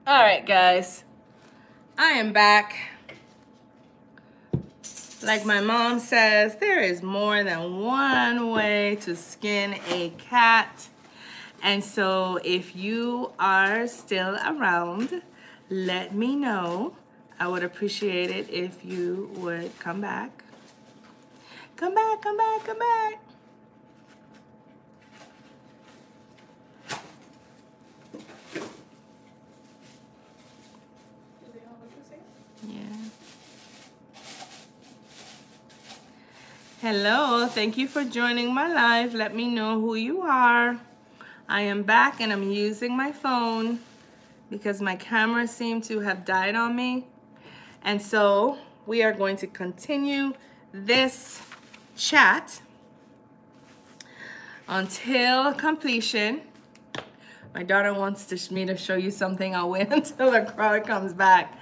All right, guys, I am back. Like my mom says, there is more than one way to skin a cat. And so if you are still around, let me know. I would appreciate it if you would come back. Come back, come back, come back. Yeah. Hello, thank you for joining my live. Let me know who you are. I am back and I'm using my phone because my camera seemed to have died on me. And so we are going to continue this chat until completion. My daughter wants me to show you something. I'll wait until the crowd comes back.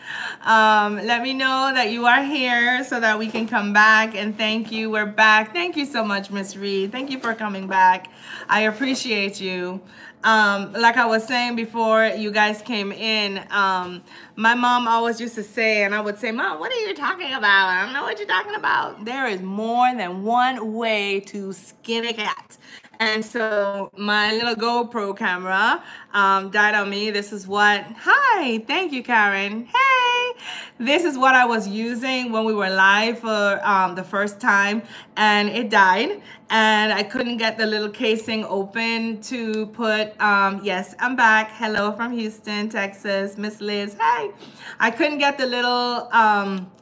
Let me know that you are here so that we can come back. And thank you. We're back. Thank you so much, Miss Reed. Thank you for coming back. I appreciate you. Like I was saying before you guys came in, my mom always used to say, and I would say, Mom, what are you talking about? I don't know what you're talking about. There is more than one way to skin a cat. And so my little GoPro camera died on me. This is what, hi, thank you, Karen. Hey, this is what I was using when we were live for the first time, and it died. And I couldn't get the little casing open to put, yes, I'm back. Hello from Houston, Texas, Miss Liz. Hey, I couldn't get the little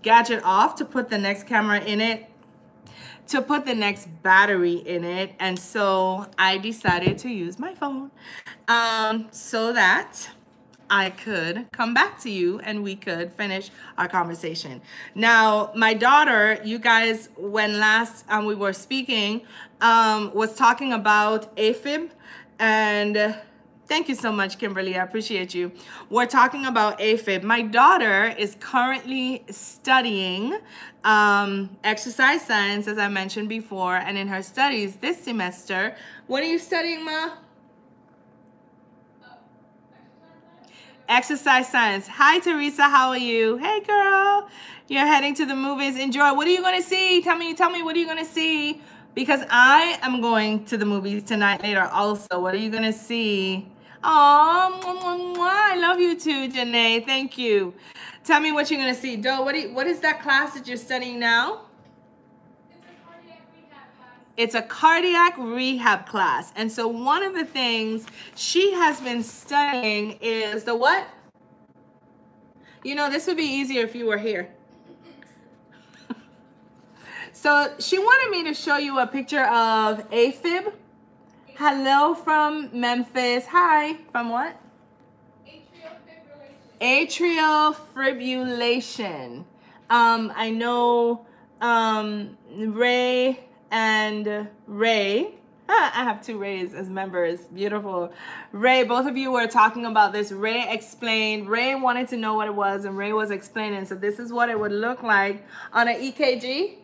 gadget off to put the next camera in it, to put the next battery in it. And so I decided to use my phone so that I could come back to you and we could finish our conversation. Now, my daughter, you guys, when last we were speaking, was talking about AFib, and thank you so much, Kimberly. I appreciate you. We're talking about AFib. My daughter is currently studying exercise science, as I mentioned before, and in her studies this semester, what are you studying, Ma? Exercise science. Hi, Teresa. How are you? Hey, girl. You're heading to the movies. Enjoy. What are you going to see? Tell me, what are you going to see? Because I am going to the movies tonight later also. What are you going to see? Oh, I love you too, Janae. Thank you. Tell me what you're going to see. Doe, what is that class that you're studying now? It's a cardiac rehab class. And so one of the things she has been studying is the what? You know, this would be easier if you were here. So she wanted me to show you a picture of AFib. Hello from Memphis. Hi. From what? Atrial fibrillation. I know Ray and Ray. I have two Rays as members. Beautiful. Ray, both of you were talking about this. Ray explained. Ray wanted to know what it was, and Ray was explaining. So this is what it would look like on an EKG.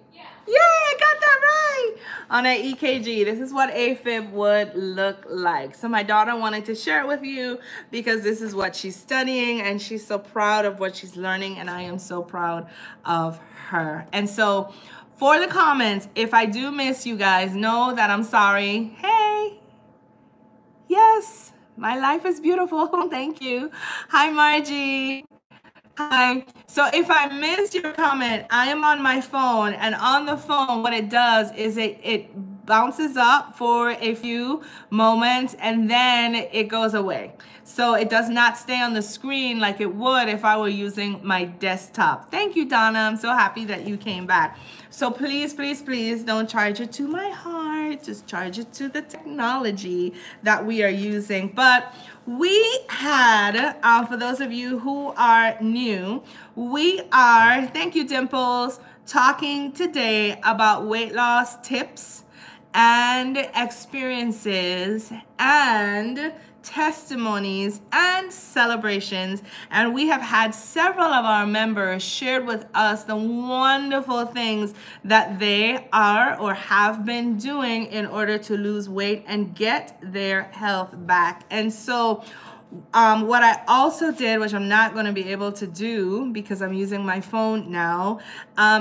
Yeah, I got that right. On an EKG, this is what AFib would look like. So my daughter wanted to share it with you because this is what she's studying, and she's so proud of what she's learning, and I am so proud of her. And so for the comments, if I do miss you guys, know that I'm sorry. Hey, yes, my life is beautiful. Thank you. Hi, Margie. Hi. So if I missed your comment, I am on my phone, and on the phone, what it does is it bounces up for a few moments and then it goes away. So it does not stay on the screen like it would if I were using my desktop. Thank you, Donna. I'm so happy that you came back. So please, please, please don't charge it to my heart. Just charge it to the technology that we are using. But we had, for those of you who are new, we are, thank you, Dimples, talking today about weight loss tips and experiences and testimonies and celebrations. And we have had several of our members shared with us the wonderful things that they are or have been doing in order to lose weight and get their health back. And so What I also did, which I'm not going to be able to do because I'm using my phone now,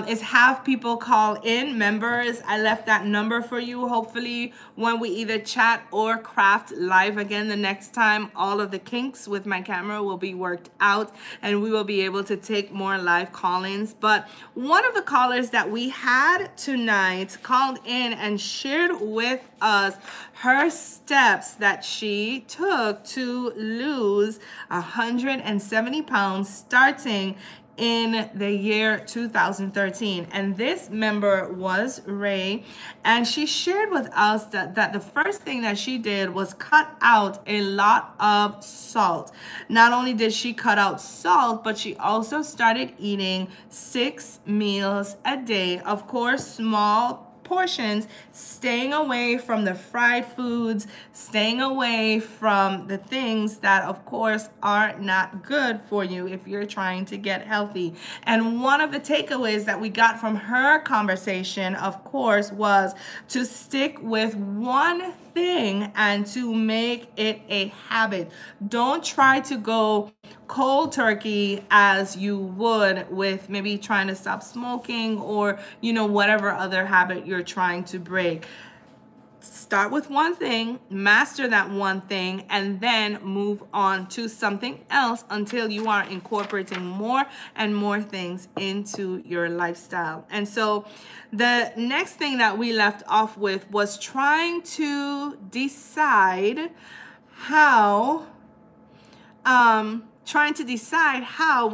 is have people call in, members. I left that number for you. Hopefully when we either chat or craft live again the next time, all of the kinks with my camera will be worked out and we will be able to take more live call-ins. But one of the callers that we had tonight called in and shared with us her steps that she took to lose 170 pounds starting in the year 2013. And this member was Ray, and she shared with us that the first thing that she did was cut out a lot of salt. Not only did she cut out salt, but she also started eating 6 meals a day. Of course, small portions, staying away from the fried foods, staying away from the things that of course are not good for you if you're trying to get healthy. And one of the takeaways that we got from her conversation, of course, was to stick with one thing and to make it a habit. Don't try to go cold turkey as you would with maybe trying to stop smoking or, you know, whatever other habit you're trying to break. Start with one thing, master that one thing, and then move on to something else until you are incorporating more and more things into your lifestyle. And so the next thing that we left off with was trying to decide how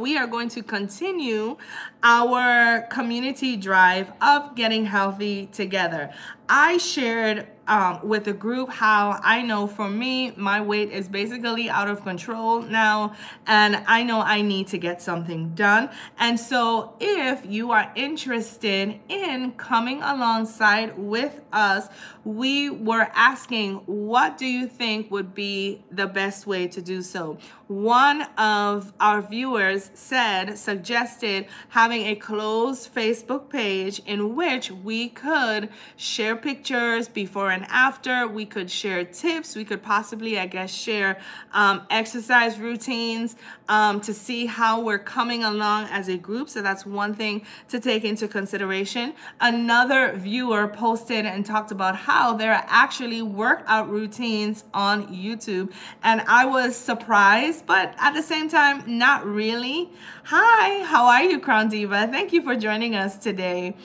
we are going to continue our community drive of getting healthy together. I shared with the group how I know for me, my weight is basically out of control now, and I know I need to get something done. And so if you are interested in coming alongside with us, we were asking, what do you think would be the best way to do so? One of our viewers suggested having a closed Facebook page in which we could share pictures before and after. We could share tips. We could possibly, I guess, share exercise routines to see how we're coming along as a group. So that's one thing to take into consideration. Another viewer posted and talked about how there are actually workout routines on YouTube. And I was surprised, but at the same time, not really. Hi, how are you, Crown Diva? Thank you for joining us today.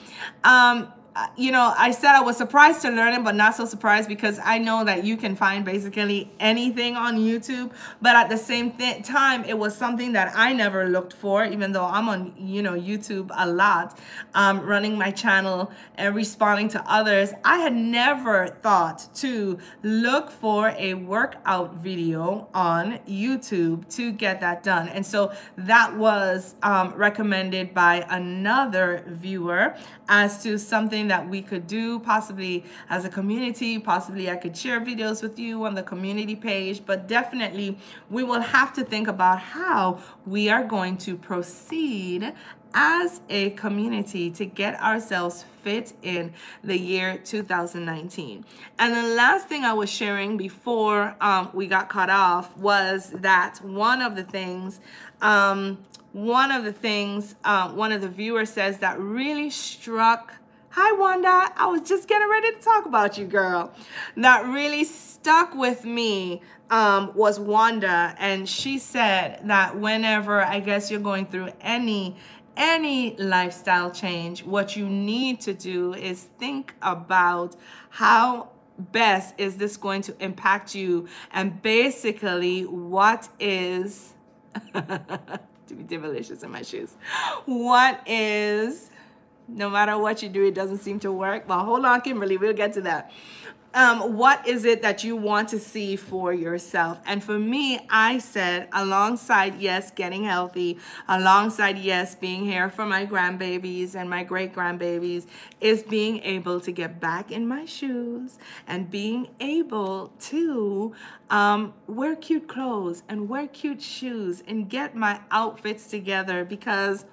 You know, I said I was surprised to learn it, but not so surprised because I know that you can find basically anything on YouTube. But at the same time, it was something that I never looked for, even though I'm on, you know, YouTube a lot, running my channel and responding to others. I had never thought to look for a workout video on YouTube to get that done. And so that was recommended by another viewer as to something that we could do possibly as a community. Possibly I could share videos with you on the community page, but definitely we will have to think about how we are going to proceed as a community to get ourselves fit in the year 2019. And the last thing I was sharing before we got cut off was that one of the viewers says that really struck. Hi, Wanda. I was just getting ready to talk about you, girl. That really stuck with me was Wanda. And she said that whenever, I guess, you're going through any lifestyle change, what you need to do is think about how best is this going to impact you, and basically what is to be delicious in my shoes. What is, no matter what you do, it doesn't seem to work. Well, hold on, Kimberly, we'll get to that. What is it that you want to see for yourself? And for me, I said, alongside, yes, getting healthy, alongside, yes, being here for my grandbabies and my great-grandbabies, is being able to get back in my shoes and being able to wear cute clothes and wear cute shoes and get my outfits together, because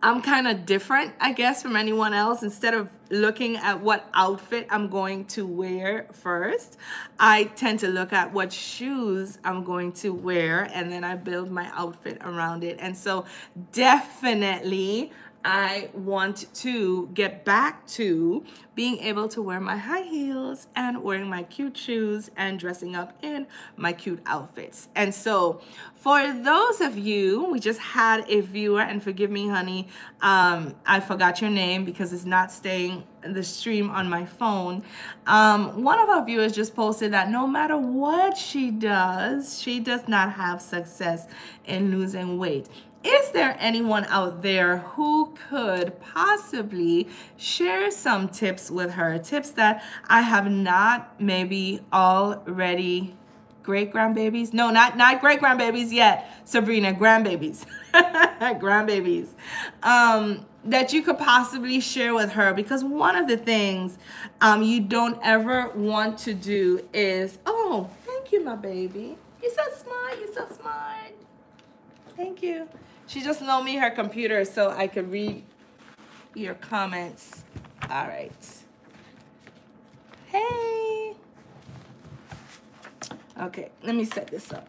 I'm kind of different, I guess, from anyone else. Instead of looking at what outfit I'm going to wear first, I tend to look at what shoes I'm going to wear, and then I build my outfit around it. And so definitely I want to get back to being able to wear my high heels and wearing my cute shoes and dressing up in my cute outfits. And so for those of you, we just had a viewer, and forgive me, honey, I forgot your name because it's not staying the stream on my phone. One of our viewers just posted that no matter what she does not have success in losing weight. Is there anyone out there who could possibly share some tips with her? Tips that I have not maybe already, great-grandbabies? No, not great-grandbabies yet, Sabrina, grandbabies. Grandbabies. That you could possibly share with her, because one of the things you don't ever want to do is, oh, thank you, my baby. You're so smart, you're so smart. Thank you. She just loaned me her computer so I could read your comments. All right. Hey. Okay, let me set this up.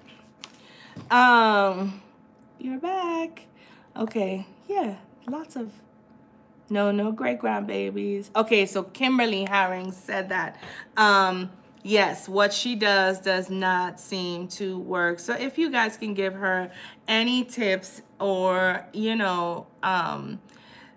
You're back. Okay, yeah, lots of, no great grandbabies. Okay, so Kimberly Herring said that. Yes, what she does not seem to work. So if you guys can give her any tips or, you know,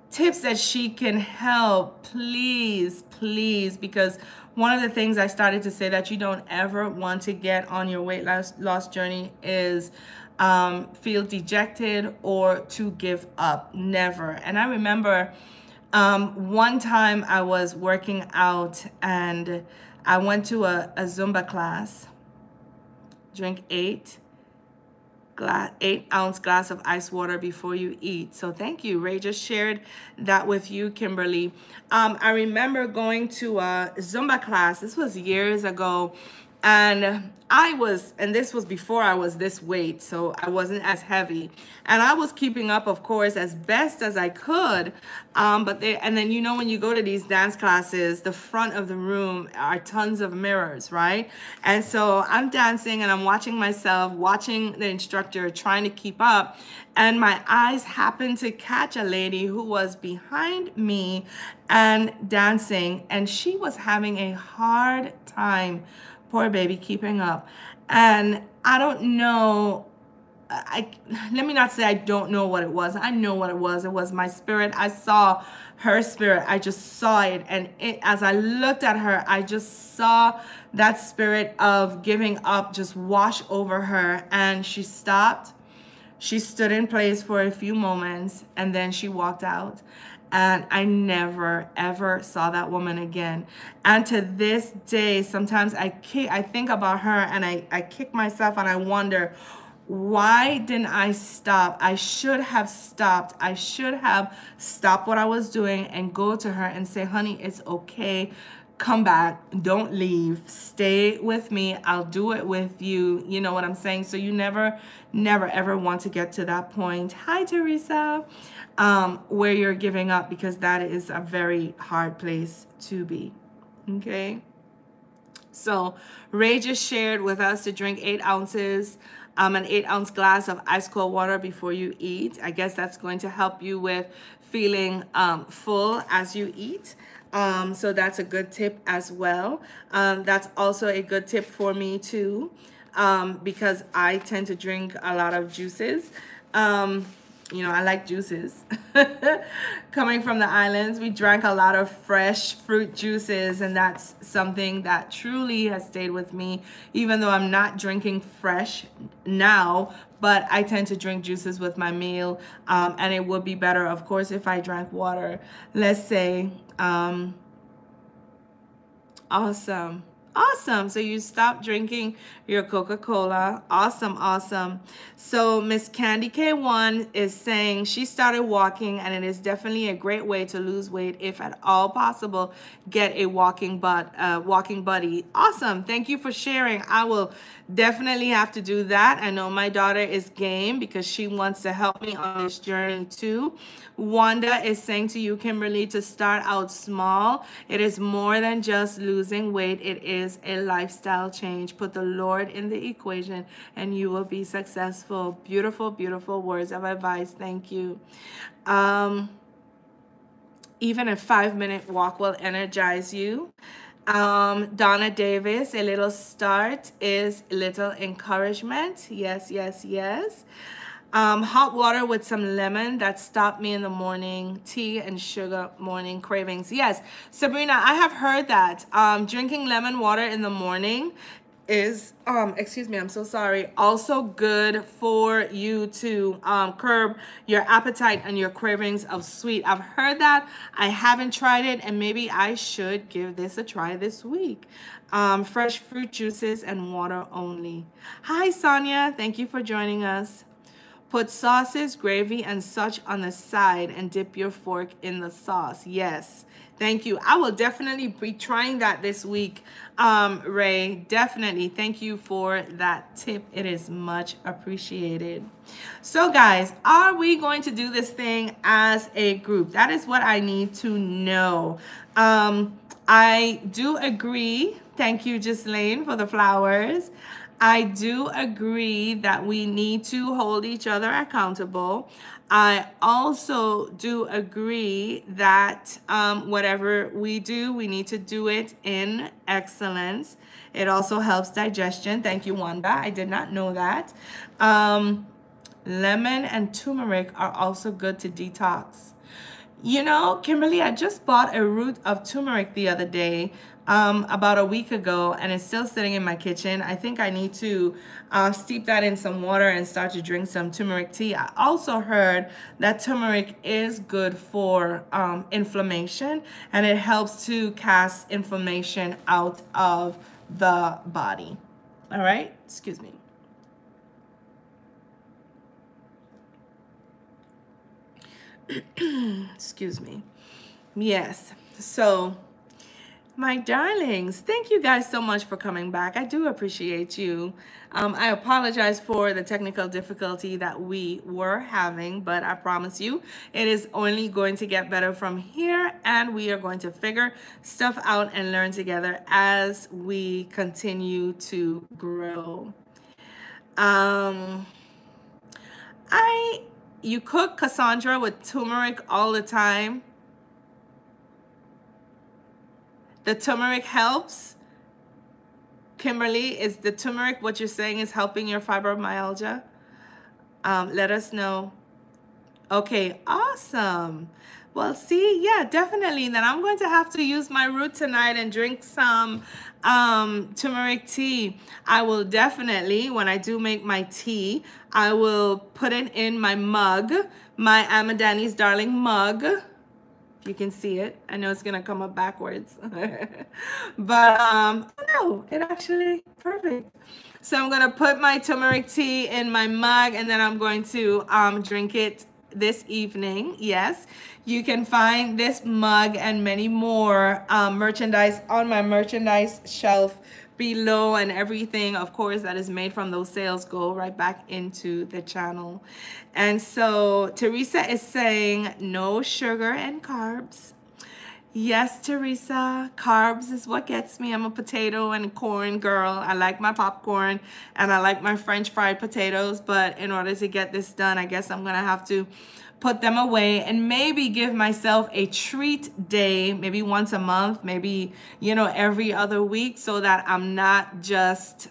tips that she can help, please, please, because one of the things I started to say that you don't ever want to get on your weight loss journey is feel dejected or to give up. Never. And I remember one time I was working out and I went to a Zumba class. Drink 8-ounce glass of ice water before you eat. So thank you. Ray just shared that with you, Kimberly. I remember going to a Zumba class. This was years ago. And this was before I was this weight, so I wasn't as heavy. And I was keeping up, of course, as best as I could. And then, you know, when you go to these dance classes, the front of the room are tons of mirrors, right? And so I'm dancing and I'm watching myself, watching the instructor, trying to keep up. And my eyes happened to catch a lady who was behind me and dancing, and she was having a hard time, poor baby, keeping up. And I don't know, let me not say I don't know what it was. I know what it was. It was my spirit. I saw her spirit. I just saw it. And as I looked at her, I just saw that spirit of giving up just wash over her. And she stopped. She stood in place for a few moments, and then she walked out. And I never, ever saw that woman again. And to this day, sometimes I think about her and I kick myself and I wonder, why didn't I stop? I should have stopped. I should have stopped what I was doing and go to her and say, honey, it's okay. Come back. Don't leave. Stay with me. I'll do it with you. You know what I'm saying? So you never, ever want to get to that point. Hi, Teresa. Where you're giving up, because that is a very hard place to be. Okay. So Ray just shared with us to drink 8 ounces, an 8-ounce glass of ice cold water before you eat. I guess that's going to help you with feeling full as you eat. So that's a good tip as well. That's also a good tip for me too, because I tend to drink a lot of juices. You know, I like juices. Coming from the islands, we drank a lot of fresh fruit juices, and that's something that truly has stayed with me, even though I'm not drinking fresh now, but I tend to drink juices with my meal, and it would be better, of course, if I drank water. Let's say, awesome. Awesome. So you stopped drinking your Coca-Cola. Awesome, awesome. So Miss Candy K1 is saying she started walking, and it is definitely a great way to lose weight. If at all possible, get a walking buddy. Awesome. Thank you for sharing. I will definitely have to do that. I know my daughter is game because she wants to help me on this journey too. Wanda is saying to you, Kimberly, to start out small. It is more than just losing weight. It is a lifestyle change. Put the Lord in the equation and you will be successful. Beautiful, beautiful words of advice. Thank you. Even a 5-minute walk will energize you. Donna Davis, a little start is little encouragement. Yes, yes, yes. Hot water with some lemon that stopped me in the morning. Tea and sugar morning cravings. Yes, Sabrina, I have heard that drinking lemon water in the morning is, excuse me, I'm so sorry, also good for you to curb your appetite and your cravings of sweet. I've heard that. I haven't tried it, and maybe I should give this a try this week. Fresh fruit juices and water only. Hi, Sonia. Thank you for joining us. Put sauces, gravy, and such on the side and dip your fork in the sauce. Yes, thank you. I will definitely be trying that this week, Ray. Definitely. Thank you for that tip. It is much appreciated. So, guys, are we going to do this thing as a group? That is what I need to know. I do agree. Thank you, Ghislaine, for the flowers. I do agree that we need to hold each other accountable. I also do agree that whatever we do, we need to do it in excellence. It also helps digestion. Thank you, Wanda. I did not know that. Lemon and turmeric are also good to detox. You know, Kimberly, I just bought a root of turmeric the other day, about a week ago, and it's still sitting in my kitchen. I think I need to steep that in some water and start to drink some turmeric tea. I also heard that turmeric is good for inflammation, and it helps to cast inflammation out of the body. All right, excuse me. Excuse me. Yes, so my darlings, thank you guys so much for coming back. I do appreciate you. I apologize for the technical difficulty that we were having, but I promise you it is only going to get better from here, and we are going to figure stuff out and learn together as we continue to grow. You cook Cassandra with turmeric all the time. The turmeric helps. Kimberly, is the turmeric what you're saying is helping your fibromyalgia? Let us know. Okay, awesome. Well, see, yeah, definitely. Then I'm going to have to use my root tonight and drink some turmeric tea. I will definitely, when I do make my tea, I will put it in my mug, my I'm a Danny's Darling mug. You can see it. I know it's gonna come up backwards, but no, it actually perfect. So I'm gonna put my turmeric tea in my mug, and then I'm going to drink it this evening. Yes, you can find this mug and many more merchandise on my merchandise shelf below, and everything, of course, that is made from those sales go right back into the channel. And so Teresa is saying no sugar and carbs. Yes, Teresa, carbs is what gets me. I'm a potato and corn girl. I like my popcorn and I like my French fried potatoes, but in order to get this done, I guess I'm gonna have to put them away and maybe give myself a treat day, maybe once a month, maybe, you know, every other week, so that I'm not just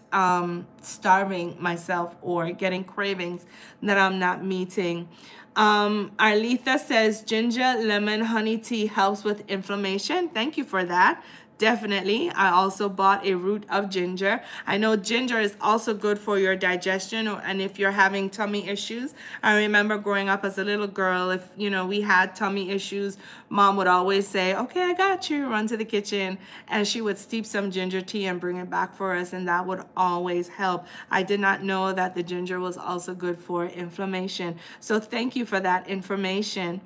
starving myself or getting cravings that I'm not meeting. Arletha says ginger, lemon, honey tea helps with inflammation. Thank you for that. definitely. I also bought a root of ginger. I know ginger is also good for your digestion, and if you're having tummy issues. I remember growing up as a little girl, if we had tummy issues, mom would always say, okay, I got you, run to the kitchen, and she would steep some ginger tea and bring it back for us, and that would always help. I did not know that the ginger was also good for inflammation. So thank you for that information.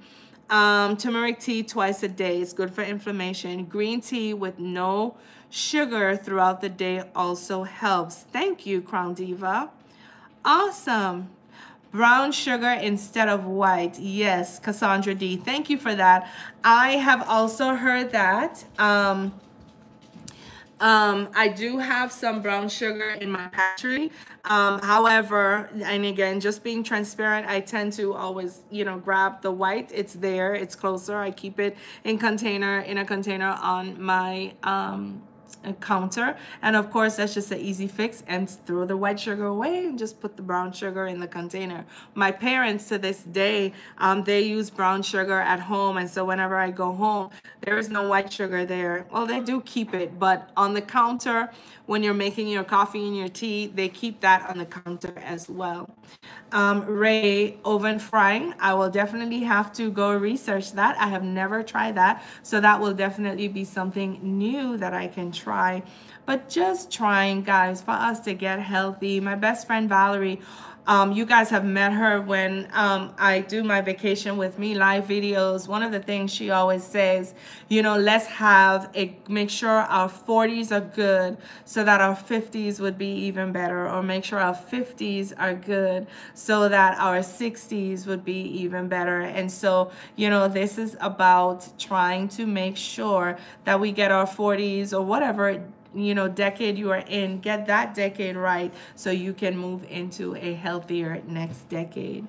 Turmeric tea twice a day is good for inflammation. Green tea with no sugar throughout the day also helps. Thank you, Crown Diva. Awesome. Brown sugar instead of white. Yes, Cassandra D. Thank you for that. I have also heard that. I do have some brown sugar in my pantry. However, and again, just being transparent, I tend to always, grab the white. It's there, it's closer. I keep it in a container on my counter, and of course that's just an easy fix, and throw the white sugar away and just put the brown sugar in the container. My parents to this day, they use brown sugar at home, and so whenever I go home, there is no white sugar there. Well, they do keep it, but on the counter when you're making your coffee and your tea, they keep that on the counter as well. Ray, oven frying, I will definitely have to go research that. I have never tried that, so that will definitely be something new that I can try. But just trying, guys, for us to get healthy. My best friend Valerie, you guys have met her when I do my vacation with me live videos. One of the things she always says, let's make sure our 40s are good so that our 50s would be even better, or make sure our 50s are good so that our 60s would be even better. And so, this is about trying to make sure that we get our 40s or whatever decade you are in, get that decade right so you can move into a healthier next decade.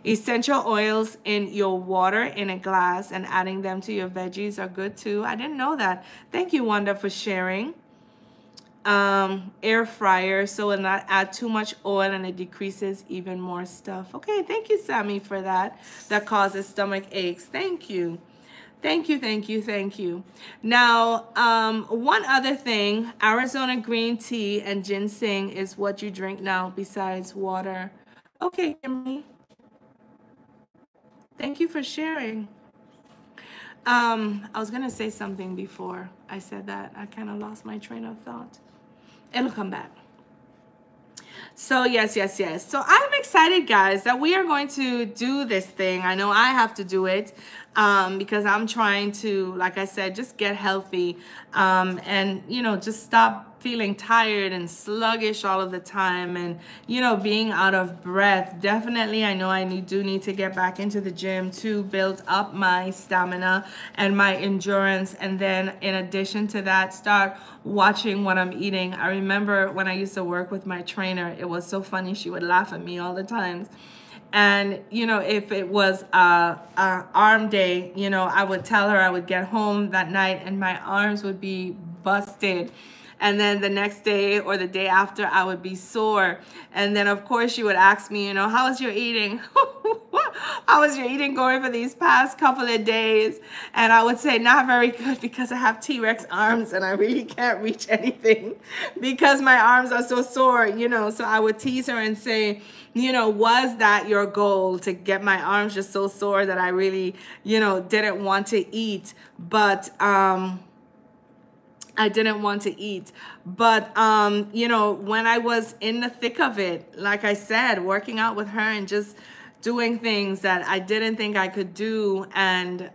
Essential oils in your water in a glass and adding them to your veggies are good too. I didn't know that. Thank you, Wanda, for sharing. Air fryer, so it will not add too much oil and it decreases even more stuff. Okay, thank you, Sammy, for that. That causes stomach aches. Thank you. Thank you, thank you, thank you. Now, one other thing, Arizona green tea and ginseng is what you drink now besides water. Okay, Kimberly. Thank you for sharing. I was going to say something before I said that. I kind of lost my train of thought. It'll come back. So yes. So I'm excited, guys, that we are going to do this thing. I know I have to do it because I'm trying to, like I said, just get healthy and, just stop feeling tired and sluggish all of the time and, being out of breath. Definitely, I know I do need to get back into the gym to build up my stamina and my endurance. And then in addition to that, start watching what I'm eating. I remember when I used to work with my trainer, it was so funny. She would laugh at me all the time. And, if it was a arm day, I would tell her I would get home that night and my arms would be busted. And then the next day or the day after, I would be sore. And then, of course, she would ask me, how was your eating? How was your eating going for these past couple of days? And I would say, not very good, because I have T-Rex arms and I really can't reach anything because my arms are so sore, So I would tease her and say, was that your goal, to get my arms just so sore that I really, didn't want to eat? But I didn't want to eat. But, when I was in the thick of it, like I said, working out with her and just doing things that I didn't think I could do, and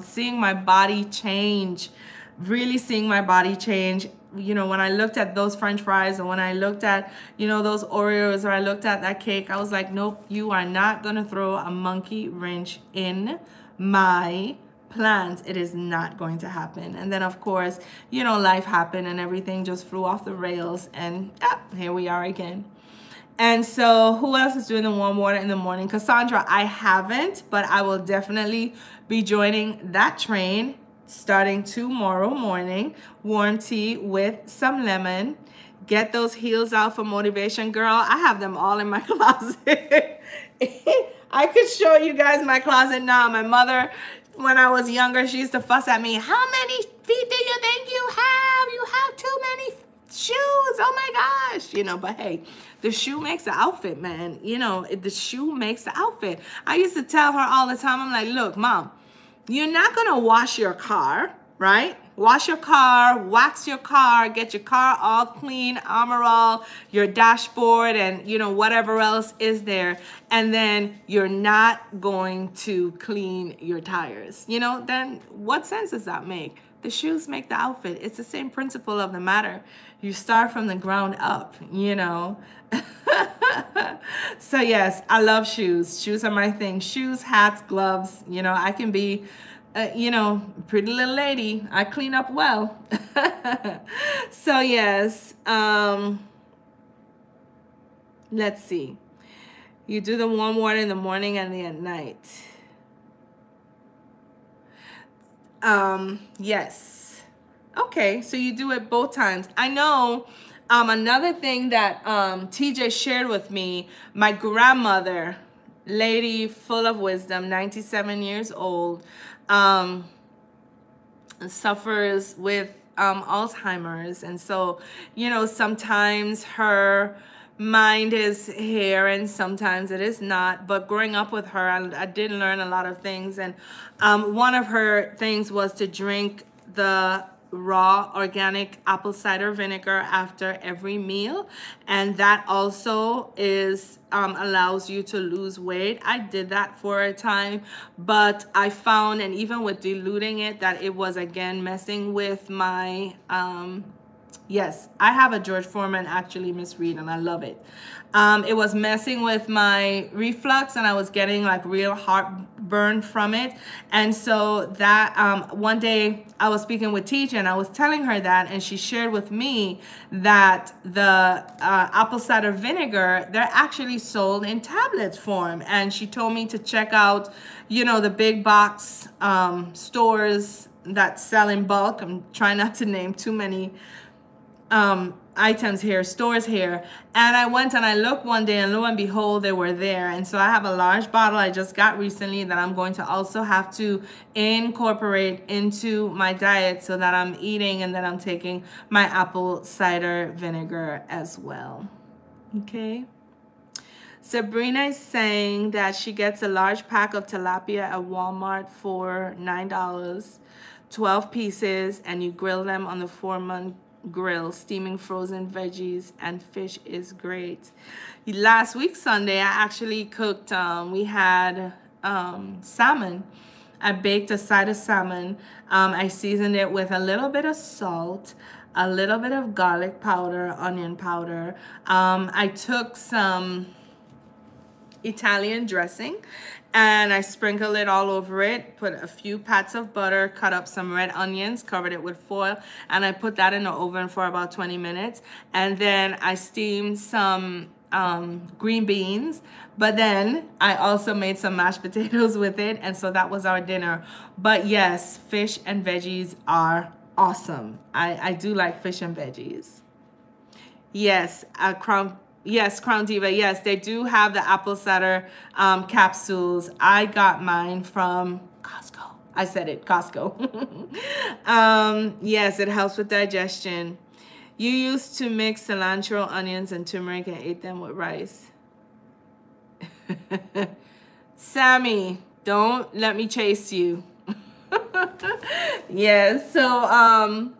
seeing my body change, really seeing my body change. When I looked at those French fries, or when I looked at, those Oreos, or I looked at that cake, I was like, nope, you are not going to throw a monkey wrench in my plans. It is not going to happen. And then, of course, life happened and everything just flew off the rails, and here we are again. And so who else is doing the warm water in the morning? Cassandra, I haven't, but I will definitely be joining that train starting tomorrow morning. Warm tea with some lemon. Get those heels out for motivation. Girl, I have them all in my closet. I could show you guys my closet now. My mother when I was younger, she used to fuss at me. How many feet do you think you have? You have too many shoes. Oh my gosh. You know, but hey, the shoe makes the outfit, man. You know, the shoe makes the outfit. I used to tell her all the time, I'm like, look, Mom, you're not going to wash your car, right? Wash your car, wax your car, get your car all clean, Armor All, your dashboard, and you know, whatever else is there. And then you're not going to clean your tires. You know, then what sense does that make? The shoes make the outfit. It's the same principle of the matter. You start from the ground up, you know. So yes, I love shoes. Shoes are my thing. Shoes, hats, gloves. You know, I can be, you know, pretty little lady. I clean up well. So yes, let's see. You do the warm water in the morning and at night. Yes. Okay, so you do it both times. I know. Another thing that TJ shared with me, my grandmother, lady full of wisdom, 97 years old, suffers with Alzheimer's. And so, you know, sometimes her mind is here and sometimes it is not. But growing up with her, I did learn a lot of things. And one of her things was to drink the raw organic apple cider vinegar after every meal, and that also is allows you to lose weight. I did that for a time, but I found, and even with diluting it, that it was again messing with my yes, I have a George Foreman actually, Miss Reed, and I love it. It was messing with my reflux, and I was getting like real heartburn from it. And so that one day I was speaking with Teacher, and I was telling her that, and she shared with me that the apple cider vinegar, they're actually sold in tablets form. And she told me to check out, you know, the big box stores that sell in bulk. I'm trying not to name too many items here, stores here. And I went and I looked one day, and lo and behold, they were there. And so I have a large bottle I just got recently that I'm going to also have to incorporate into my diet, so that I'm eating and that I'm taking my apple cider vinegar as well. Okay. Sabrina is saying that she gets a large pack of tilapia at Walmart for $9, 12 pieces, and you grill them on the 4-month grill. Steaming frozen veggies and fish is great. Last week Sunday, I actually cooked, we had salmon. I baked a side of salmon. I seasoned it with a little bit of salt, a little bit of garlic powder, onion powder. I took some Italian dressing and I sprinkled it all over it, put a few pats of butter, cut up some red onions, covered it with foil, and I put that in the oven for about 20 minutes. And then I steamed some green beans, but then I also made some mashed potatoes with it, and so that was our dinner. But yes, fish and veggies are awesome. I do like fish and veggies. Yes, Crown Diva, yes, they do have the apple cider capsules. I got mine from Costco. I said it, Costco. Yes, it helps with digestion. You used to mix cilantro, onions, and turmeric and ate them with rice. Sammy, don't let me chase you. Yes, so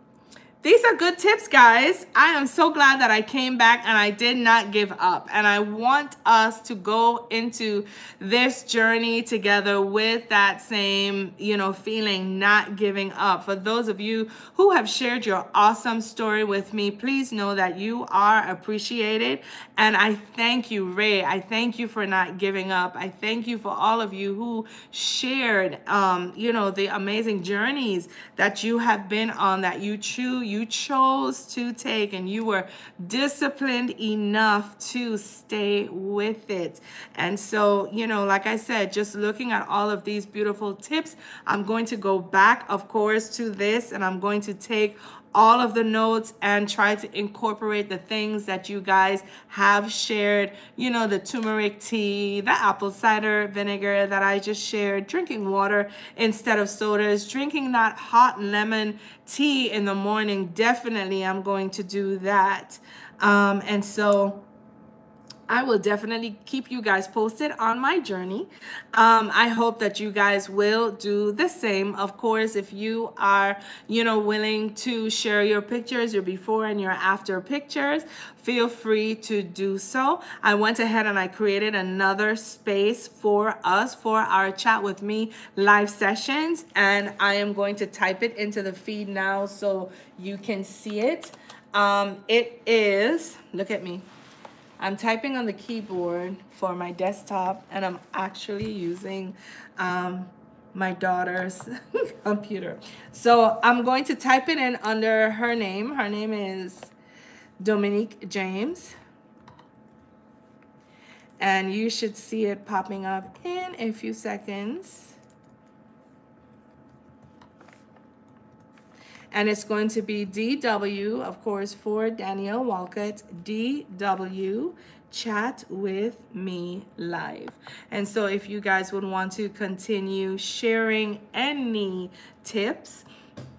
these are good tips, guys. I am so glad that I came back and I did not give up. And I want us to go into this journey together with that same, you know, feeling, not giving up. For those of you who have shared your awesome story with me, please know that you are appreciated. And I thank you, Ray. I thank you for not giving up. I thank you for all of you who shared, you know, the amazing journeys that you have been on, that you chose to take, and you were disciplined enough to stay with it. And so, you know, like I said, just looking at all of these beautiful tips, I'm going to go back, of course, to this, and I'm going to take all of the notes and try to incorporate the things that you guys have shared. You know, the turmeric tea, the apple cider vinegar that I just shared, drinking water instead of sodas, drinking that hot lemon tea in the morning. Definitely I'm going to do that. And so I will definitely keep you guys posted on my journey. I hope that you guys will do the same. Of course, if you are, you know, willing to share your pictures, your before and your after pictures, feel free to do so. I went ahead and I created another space for us for our Chat With Me live sessions, and I am going to type it into the feed now so you can see it. It is, look at me. I'm typing on the keyboard for my desktop, and I'm actually using my daughter's computer. So I'm going to type it in under her name. Her name is Dominique James. And you should see it popping up in a few seconds. And it's going to be DW, of course, for Danielle Walcott, DW, Chat With Me Live. And so if you guys would want to continue sharing any tips,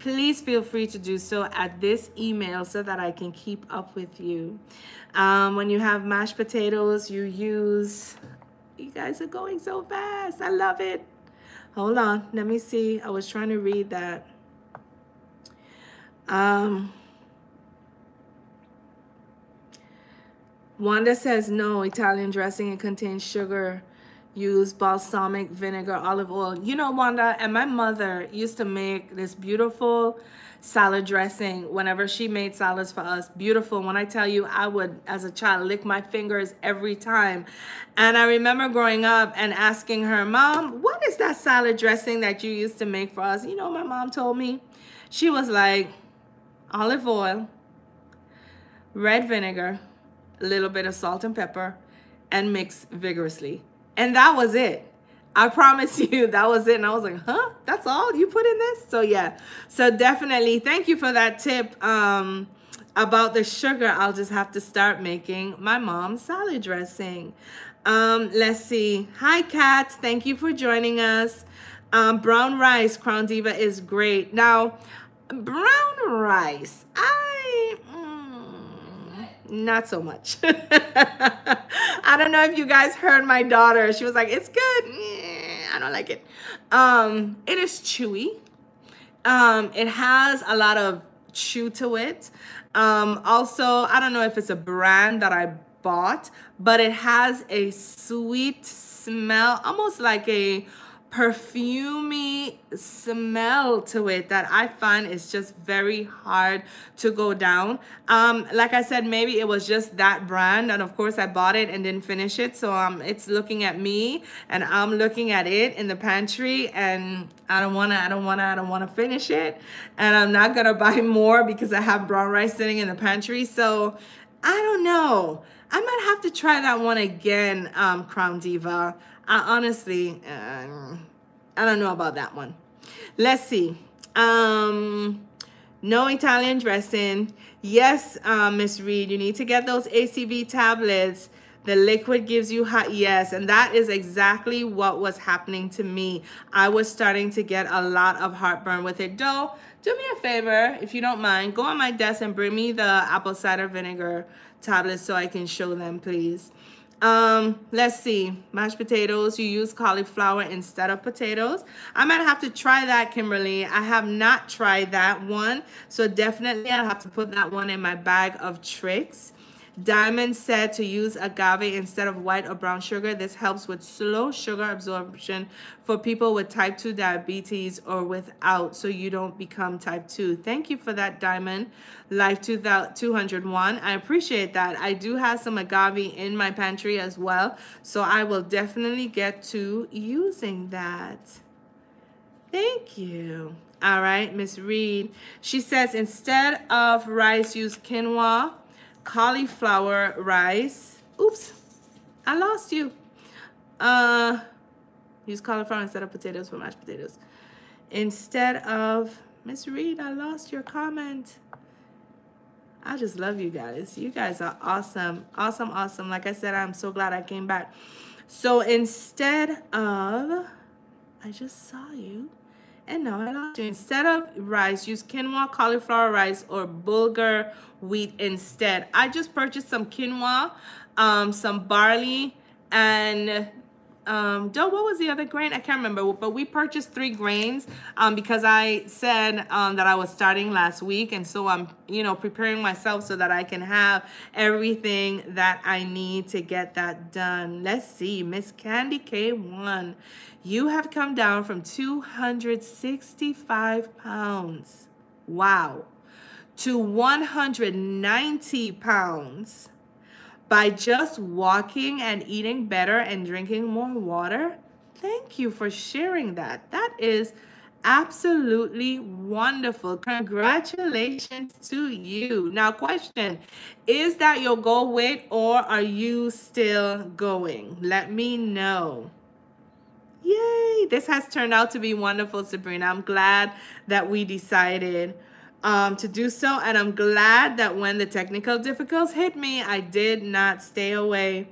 please feel free to do so at this email so that I can keep up with you. When you have mashed potatoes, you use, you guys are going so fast. I love it. Hold on, let me see. I was trying to read that. Wanda says no, Italian dressing, it contains sugar. Use balsamic vinegar, olive oil. You know, Wanda, and my mother used to make this beautiful salad dressing whenever she made salads for us. Beautiful. When I tell you, I would, as a child, lick my fingers every time. And I remember growing up and asking her, Mom, what is that salad dressing that you used to make for us? You know, my mom told me. She was like, olive oil, red vinegar, a little bit of salt and pepper, and mix vigorously. And that was it. I promise you, that was it. And I was like, huh? That's all you put in this? So yeah. So definitely, thank you for that tip about the sugar. I'll just have to start making my mom's salad dressing. Let's see. Hi, Kat. Thank you for joining us. Brown rice, Crown Diva, is great. Now, brown rice, not so much. I don't know if you guys heard my daughter. She was like, it's good. I don't like it. It is chewy. It has a lot of chew to it. Also, I don't know if it's a brand that I bought, but it has a sweet smell, almost like a perfumey smell to it that I find is just very hard to go down. Like I said, maybe it was just that brand, and of course I bought it and didn't finish it, so it's looking at me and I'm looking at it in the pantry, and I don't wanna finish it, and I'm not gonna buy more because I have brown rice sitting in the pantry. So I don't know, I might have to try that one again, Crown Diva. Honestly, I don't know about that one. Let's see. No Italian dressing. Yes, Miss Reed, you need to get those ACV tablets. The liquid gives you hot. Yes, and that is exactly what was happening to me. I was starting to get a lot of heartburn with it. Do me a favor, if you don't mind, go on my desk and bring me the apple cider vinegar tablets so I can show them, please. Let's see. Mashed potatoes, you use cauliflower instead of potatoes. I might have to try that, Kimberly. I have not tried that one, so definitely I'll have to put that one in my bag of tricks. Diamond said to use agave instead of white or brown sugar. This helps with slow sugar absorption for people with type 2 diabetes or without, so you don't become type 2. Thank you for that, Diamond. Life 201. I appreciate that. I do have some agave in my pantry as well, so I will definitely get to using that. Thank you. All right, Miss Reed. She says instead of rice, use quinoa, cauliflower rice. Oops, I lost you. Use cauliflower instead of potatoes for mashed potatoes. Instead of, Miss Reed, I lost your comment. I just love you guys. You guys are awesome. Awesome, awesome. Like I said, I'm so glad I came back. So instead of, I just saw you. And now I lost you. Instead of rice, use quinoa, cauliflower rice, or bulgur wheat instead. I just purchased some quinoa, some barley, and Doe, what was the other grain? I can't remember, but we purchased 3 grains because I said that I was starting last week, and so I'm, you know, preparing myself so that I can have everything that I need to get that done. Let's see, Miss Candy K1, you have come down from 265 pounds, wow, to 190 pounds. By just walking and eating better and drinking more water. Thank you for sharing that. That is absolutely wonderful. Congratulations to you. Now, question, is that your goal weight or are you still going? Let me know. Yay, this has turned out to be wonderful, Sabrina. I'm glad that we decided to do so, and I'm glad that when the technical difficulties hit me, I did not stay away.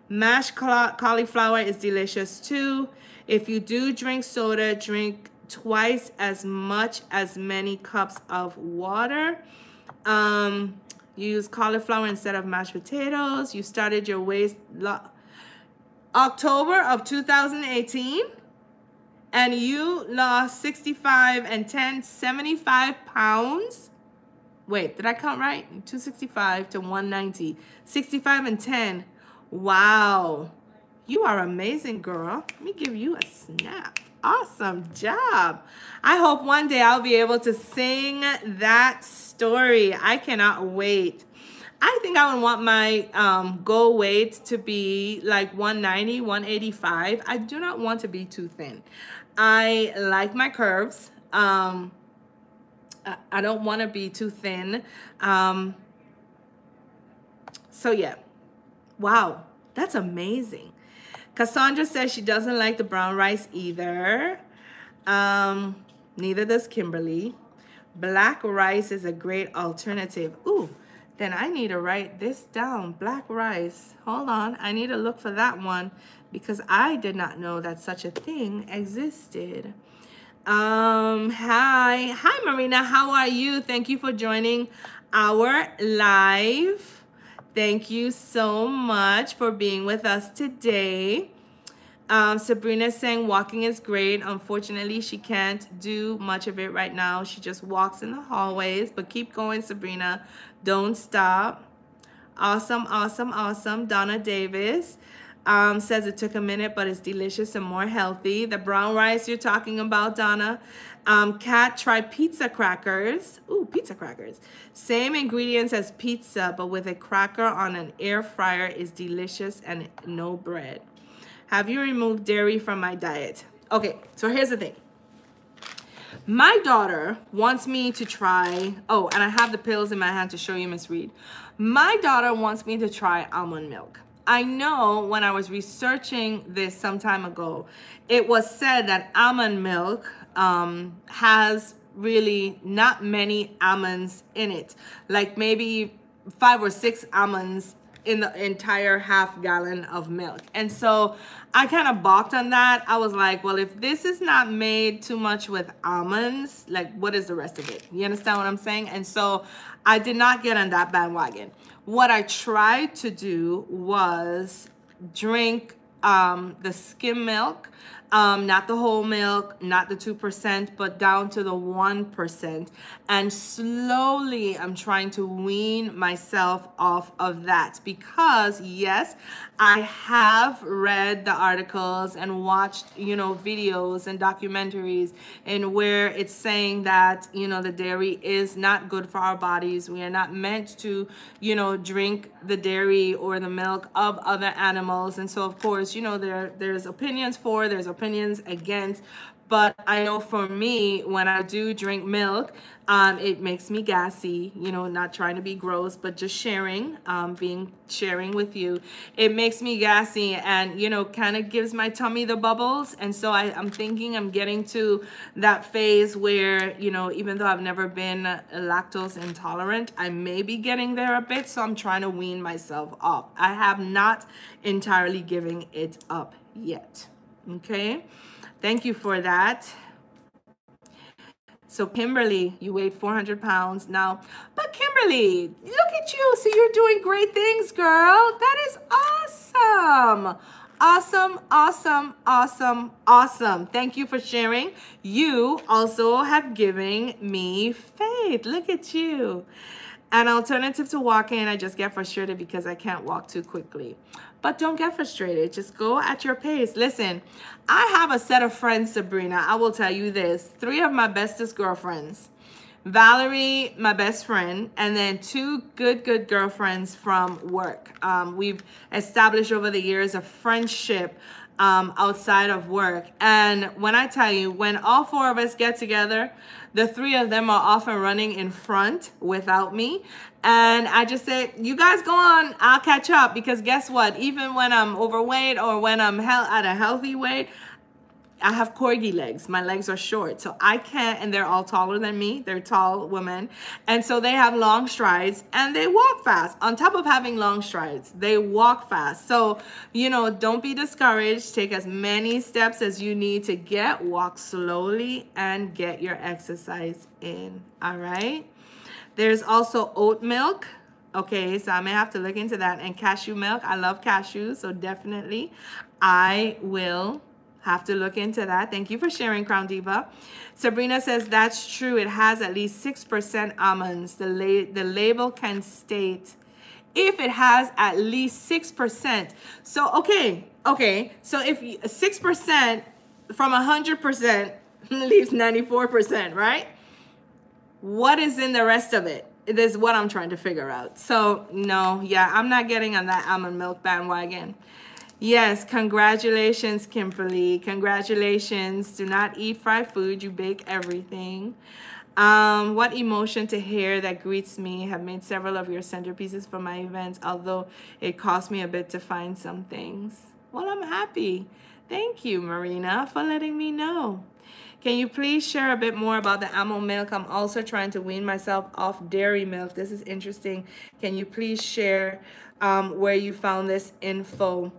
Mashed cauliflower is delicious too. If you do drink soda, drink twice as many cups of water. Use cauliflower instead of mashed potatoes. You started your weight October of 2018. And you lost 65 and 10, 75 pounds. Wait, did I count right? 265 to 190. 65 and 10. Wow. You are amazing, girl. Let me give you a snap. Awesome job. I hope one day I'll be able to sing that story. I cannot wait. I think I would want my goal weight to be like 190, 185. I do not want to be too thin. I like my curves. I don't want to be too thin. So yeah. Wow, that's amazing. Cassandra says she doesn't like the brown rice either. Neither does Kimberly. Black rice is a great alternative. Ooh. Then I need to write this down. Black rice. Hold on. I need to look for that one because I did not know that such a thing existed. Hi, Marina. How are you? Thank you for joining our live. Thank you so much for being with us today. Sabrina saying walking is great. Unfortunately, she can't do much of it right now. She just walks in the hallways, but keep going, Sabrina. Don't stop. Awesome, awesome, awesome. Donna Davis says it took a minute, but it's delicious and more healthy. The brown rice you're talking about, Donna. Kat, try pizza crackers. Ooh, pizza crackers. Same ingredients as pizza, but with a cracker on an air fryer is delicious and no bread. Have you removed dairy from my diet? Okay, so here's the thing. My daughter wants me to try, oh, and I have the pills in my hand to show you, Miss Reed. My daughter wants me to try almond milk. I know when I was researching this some time ago, it was said that almond milk has really not many almonds in it, like maybe 5 or 6 almonds in the entire half gallon of milk. And so I kind of balked on that. I was like, well, if this is not made too much with almonds, like what is the rest of it? You understand what I'm saying? And so I did not get on that bandwagon. What I tried to do was drink the skim milk, not the whole milk, not the 2%, but down to the 1%. And slowly I'm trying to wean myself off of that because yes, I have read the articles and watched, you know, videos and documentaries and where it's saying that, you know, the dairy is not good for our bodies. We are not meant to, you know, drink the dairy or the milk of other animals. And so of course, you know, there's opinions for, there's opinions against, But I know for me, when I do drink milk, it makes me gassy, you know, not trying to be gross, but just sharing, sharing with you. It makes me gassy and, you know, kind of gives my tummy the bubbles. And so I'm thinking I'm getting to that phase where, you know, even though I've never been lactose intolerant, I may be getting there a bit. So I'm trying to wean myself off. I have not entirely given it up yet. Okay. Thank you for that. So Kimberly, you weighed 400 pounds now. But Kimberly, look at you. So you're doing great things, girl. That is awesome. Awesome, awesome, awesome, awesome. Thank you for sharing. You also have given me faith. Look at you. An alternative to walking, I just get frustrated because I can't walk too quickly. But don't get frustrated. Just go at your pace. Listen, I have a set of friends, Sabrina. I will tell you this. 3 of my bestest girlfriends. Valerie, my best friend, and then 2 good girlfriends from work. We've established over the years a friendship outside of work. And when I tell you, when all 4 of us get together, the 3 of them are often running in front without me. And I just say, you guys go on, I'll catch up. Because guess what? Even when I'm overweight or when I'm at a healthy weight, I have corgi legs. My legs are short, so I can't, and they're all taller than me. They're tall women. And so they have long strides and they walk fast. On top of having long strides, they walk fast. So, you know, don't be discouraged. Take as many steps as you need to get. Walk slowly and get your exercise in. All right. There's also oat milk. Okay, so I may have to look into that. And cashew milk. I love cashews, so definitely I will have to look into that. Thank you for sharing, Crown Diva. Sabrina says that's true. It has at least 6% almonds. The label can state if it has at least 6%. So, okay. So if 6% from 100% leaves 94%, right? What is in the rest of it? This is what I'm trying to figure out. So, no, yeah, I'm not getting on that almond milk bandwagon. Yes, congratulations, Kimberly. Congratulations. Do not eat fried food. You bake everything. What emotion to hear that greets me. Have made several of your centerpieces for my events, although it cost me a bit to find some things. Well, I'm happy. Thank you, Marina, for letting me know. Can you please share a bit more about the almond milk? I'm also trying to wean myself off dairy milk. This is interesting. Can you please share where you found this info?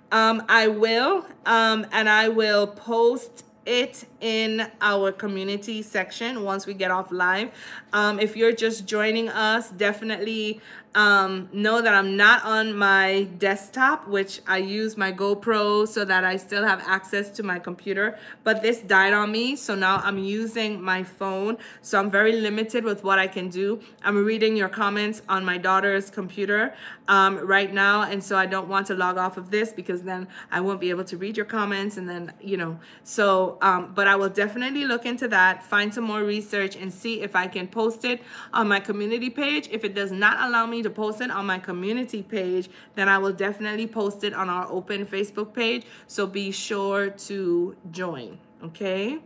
I will, and I will post it in our community section once we get off live. If you're just joining us, definitely know that I'm not on my desktop, which I use my GoPro so that I still have access to my computer, but this died on me, so now I'm using my phone, so I'm very limited with what I can do. I'm reading your comments on my daughter's computer right now, and so I don't want to log off of this because then I won't be able to read your comments, and then, you know, so but I will definitely look into that, find some more research, and see if I can post it on my community page. If it does not allow me to post it on my community page, then I will definitely post it on our open Facebook page, so be sure to join. Okay.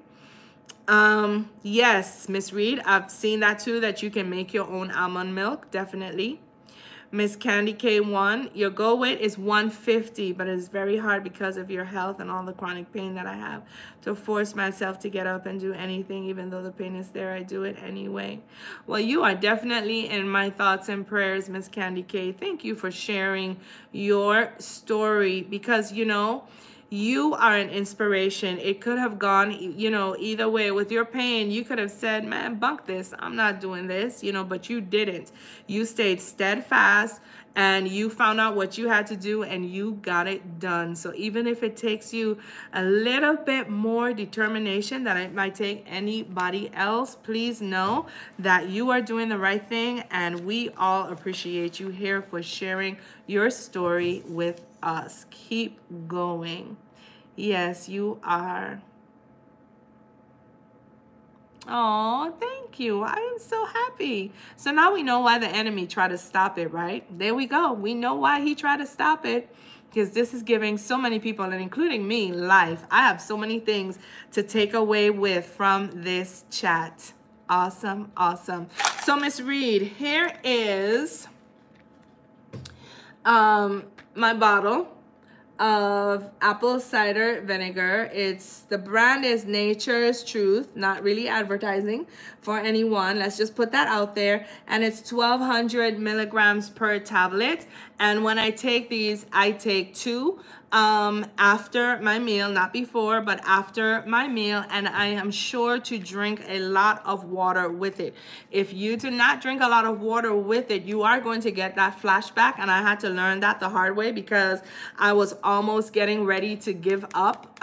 Yes, Miss Reed, I've seen that too, that you can make your own almond milk. Definitely. Miss Candy K1, your goal weight is 150, but it's very hard because of your health and all the chronic pain that I have to force myself to get up and do anything. Even though the pain is there, I do it anyway. Well, you are definitely in my thoughts and prayers, Miss Candy K. Thank you for sharing your story, because, you know, you are an inspiration. It could have gone, you know, either way. With your pain, you could have said, man, bunk this. I'm not doing this, you know, but you didn't. You stayed steadfast and you found out what you had to do and you got it done. So even if it takes you a little bit more determination than it might take anybody else, please know that you are doing the right thing, and we all appreciate you here for sharing your story with us. Keep going. Yes, you are. Oh, thank you. I am so happy. So now we know why the enemy tried to stop it, right? There we go. We know why he tried to stop it. because this is giving so many people, and including me, life. I have so many things to take away with from this chat. Awesome, awesome. So Miss Reed, here is my bottle of apple cider vinegar. The brand is Nature's Truth, not really advertising for anyone. Let's just put that out there. And it's 1,200 milligrams per tablet. And when I take these, I take 2 after my meal, not before, but after my meal. And I am sure to drink a lot of water with it. If you do not drink a lot of water with it, you are going to get that flashback. And I had to learn that the hard way, because I was almost getting ready to give up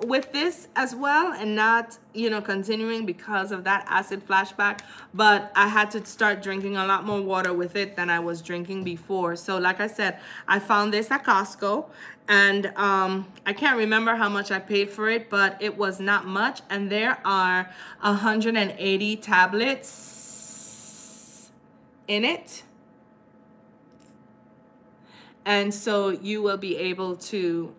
with this as well, and not, you know, continuing because of that acid flashback. But I had to start drinking a lot more water with it than I was drinking before. So like I said, I found this at Costco, and I can't remember how much I paid for it, but it was not much. And there are 180 tablets in it. And so you will be able to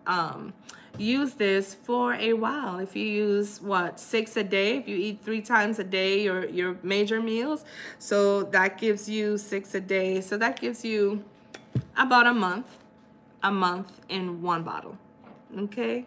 use this for a while. If you use, what, 6 a day, if you eat 3 times a day, your major meals, so that gives you 6 a day. So that gives you about a month in 1 bottle. Okay.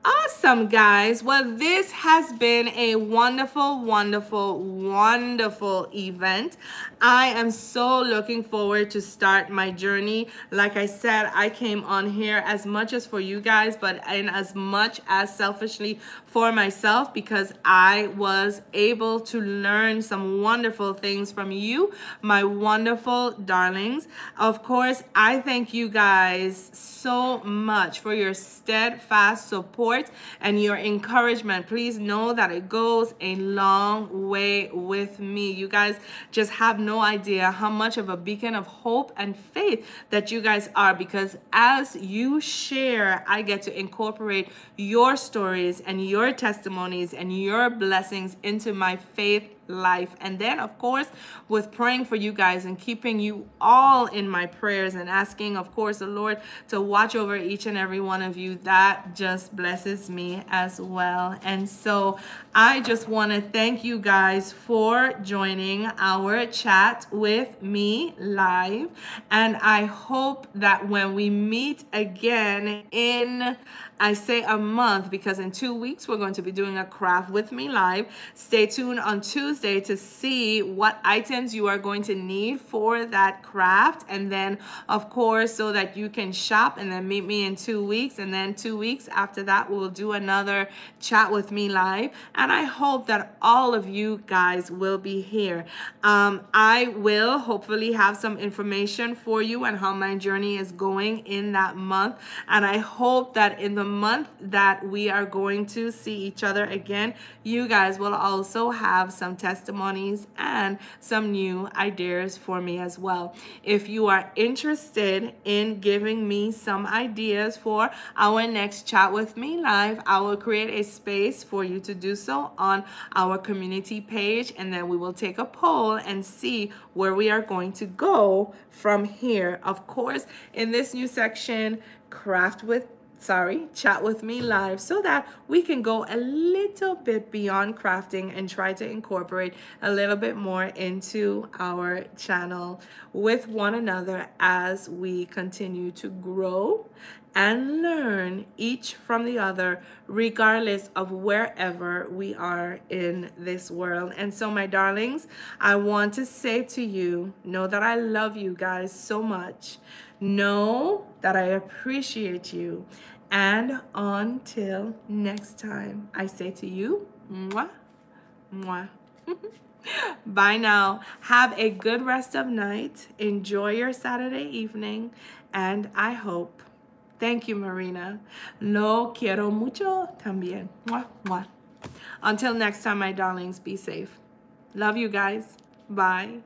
Awesome, guys. Well, this has been a wonderful, wonderful, wonderful event. I am so looking forward to start my journey. Like I said, I came on here as much as for you guys, but in as much as selfishly for myself, because I was able to learn some wonderful things from you, my wonderful darlings. Of course, I thank you guys so much for your steadfast support and your encouragement. Please know that it goes a long way with me. You guys just have no idea how much of a beacon of hope and faith that you guys are, because as you share, I get to incorporate your stories and your testimonies and your blessings into my faith life. And then, of course, with praying for you guys and keeping you all in my prayers and asking, of course, the Lord to watch over each and every one of you, that just blesses me as well. And so I just want to thank you guys for joining our chat with me live. And I hope that when we meet again in, I say a month, because in 2 weeks we're going to be doing a craft with me live. Stay tuned on Tuesday to see what items you are going to need for that craft. And then, of course, so that you can shop, and then meet me in 2 weeks. And then 2 weeks after that, we'll do another chat with me live. And I hope that all of you guys will be here. I will hopefully have some information for you and how my journey is going in that month. And I hope that in the month that we are going to see each other again, you guys will also have some testimonies and some new ideas for me as well. If you are interested in giving me some ideas for our next chat with me live, I will create a space for you to do so on our community page, and then we will take a poll and see where we are going to go from here. Of course, in this new section, chat with me live, so that we can go a little bit beyond crafting and try to incorporate a little bit more into our channel with one another as we continue to grow and learn each from the other, regardless of wherever we are in this world. And so, my darlings, I want to say to you, know that I love you guys so much. Know that I appreciate you. And until next time, I say to you, mwah, mwah. Bye now. Have a good rest of night. Enjoy your Saturday evening. And I hope. Thank you, Marina. Lo quiero mucho también. Mwah, mwah. Until next time, my darlings, be safe. Love you guys. Bye.